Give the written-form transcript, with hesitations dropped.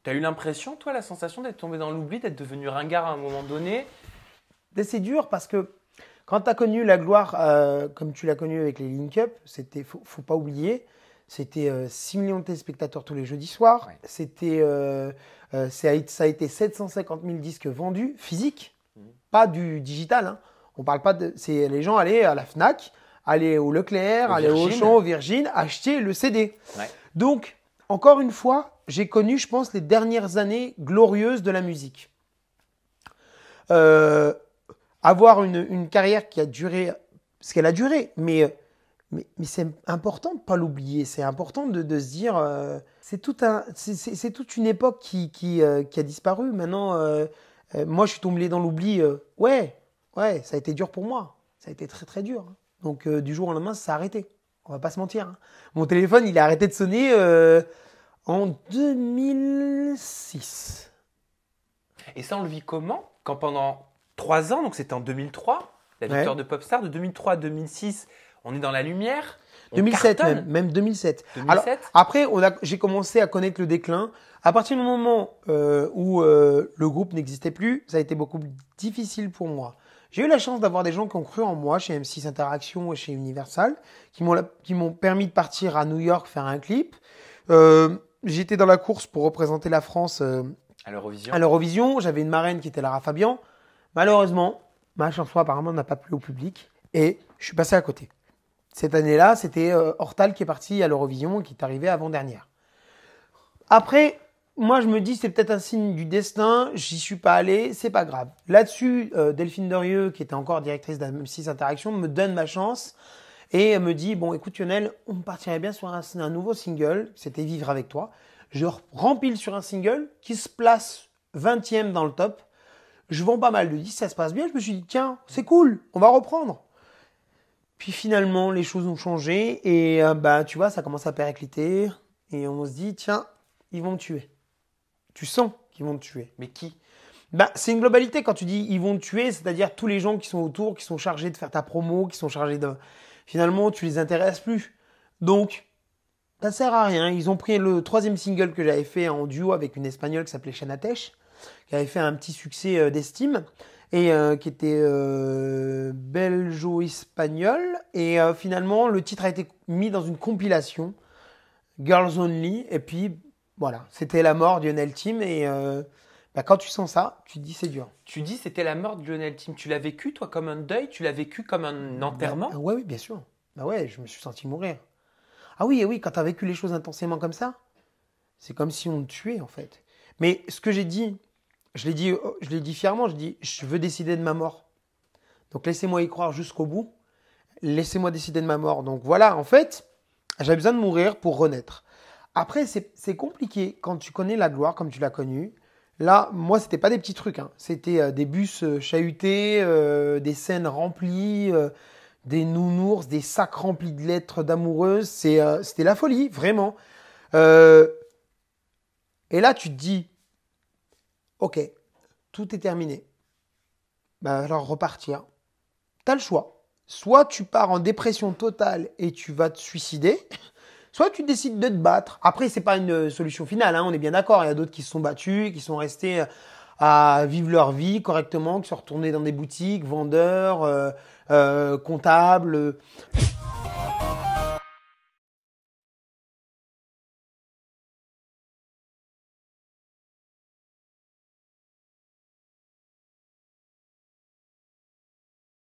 T'as eu l'impression, toi, la sensation d'être tombé dans l'oubli, d'être devenu ringard à un moment donné? C'est dur parce que quand tu as connu la gloire, comme tu l'as connu avec les Link Up, faut pas oublier, c'était 6 millions de téléspectateurs tous les jeudis soirs. Ouais. Ça a été 750 000 disques vendus, physiques, pas du digital. Hein. On parle pas de. Les gens allaient à la Fnac, allaient au Leclerc, Au allaient au Virgin. Auchan, au Virgin, acheter le CD. Ouais. Donc, encore une fois, j'ai connu, je pense, les dernières années glorieuses de la musique. Avoir une carrière qui a duré, ce qu'elle a duré, mais c'est important de ne pas l'oublier. C'est important de se dire, c'est toute une époque qui a disparu. Maintenant, moi, je suis tombé dans l'oubli. Ouais, ça a été dur pour moi. Ça a été très, très dur. Hein. Donc, du jour au lendemain, ça s'est arrêté. On va pas se mentir. Hein. Mon téléphone, il a arrêté de sonner en 2006. Et ça, on le vit comment? Quand pendant 3 ans, donc c'était en 2003, la victoire de Popstar, de 2003 à 2006, on est dans la lumière. On 2007 cartonne. même 2007. 2007. Alors, après, j'ai commencé à connaître le déclin. À partir du moment où le groupe n'existait plus, ça a été beaucoup plus difficile pour moi. J'ai eu la chance d'avoir des gens qui ont cru en moi chez M6 Interaction et chez Universal, qui m'ont permis de partir à New York faire un clip. J'étais dans la course pour représenter la France À l'Eurovision. à l'Eurovision. J'avais une marraine qui était Lara Fabian. Malheureusement, ma chanson apparemment n'a pas plu au public et je suis passé à côté. Cette année-là, c'était Hortal qui est parti à l'Eurovision et qui est arrivé avant-dernière. Après, moi je me dis c'est peut-être un signe du destin, j'y suis pas allé, c'est pas grave. Là-dessus, Delphine Derieux, qui était encore directrice d'M6 Interaction, me donne ma chance et me dit bon écoute Lionel, on partirait bien sur un nouveau single, c'était Vivre avec toi. Je rempile sur un single qui se place 20e dans le top. Je vends pas mal de disques, ça se passe bien. Je me suis dit, tiens, c'est cool, on va reprendre. Puis finalement, les choses ont changé et tu vois, ça commence à péricliter. Et on se dit, tiens, ils vont me tuer. Tu sens qu'ils vont te tuer. Mais qui? C'est une globalité quand tu dis ils vont te tuer, c'est-à-dire tous les gens qui sont autour, qui sont chargés de faire ta promo, qui sont chargés de. Finalement, tu les intéresses plus. Donc, ça sert à rien. Ils ont pris le 3e single que j'avais fait en duo avec une Espagnole qui s'appelait Shanatesh, qui avait fait un petit succès d'estime et qui était belgeo-espagnol. Et finalement, le titre a été mis dans une compilation Girls Only. Et puis, voilà, c'était la mort de Lionel Team. Et quand tu sens ça, tu te dis c'est dur. Tu dis c'était la mort de Lionel Team. Tu l'as vécu, toi, comme un deuil? Tu l'as vécu comme un enterrement? Oui, bien sûr. Ouais, je me suis senti mourir. Ah oui, quand tu as vécu les choses intensément comme ça, c'est comme si on te tuait en fait. Mais ce que j'ai dit, je l'ai dit fièrement, je dis je veux décider de ma mort. Donc laissez-moi y croire jusqu'au bout. Laissez-moi décider de ma mort. Donc voilà, en fait, j'avais besoin de mourir pour renaître. Après, c'est compliqué quand tu connais la gloire comme tu l'as connue. Là, moi, c'était pas des petits trucs. Hein. C'était des bus chahutés, des scènes remplies, des nounours, des sacs remplis de lettres d'amoureuses. C'était la folie, vraiment. Et là, tu te dis, ok, tout est terminé. Alors repartir. Tu as le choix. Soit tu pars en dépression totale et tu vas te suicider, soit tu décides de te battre. Après, c'est pas une solution finale, hein, on est bien d'accord. Il y a d'autres qui se sont battus, qui sont restés à vivre leur vie correctement, qui sont retournés dans des boutiques, vendeurs, comptables.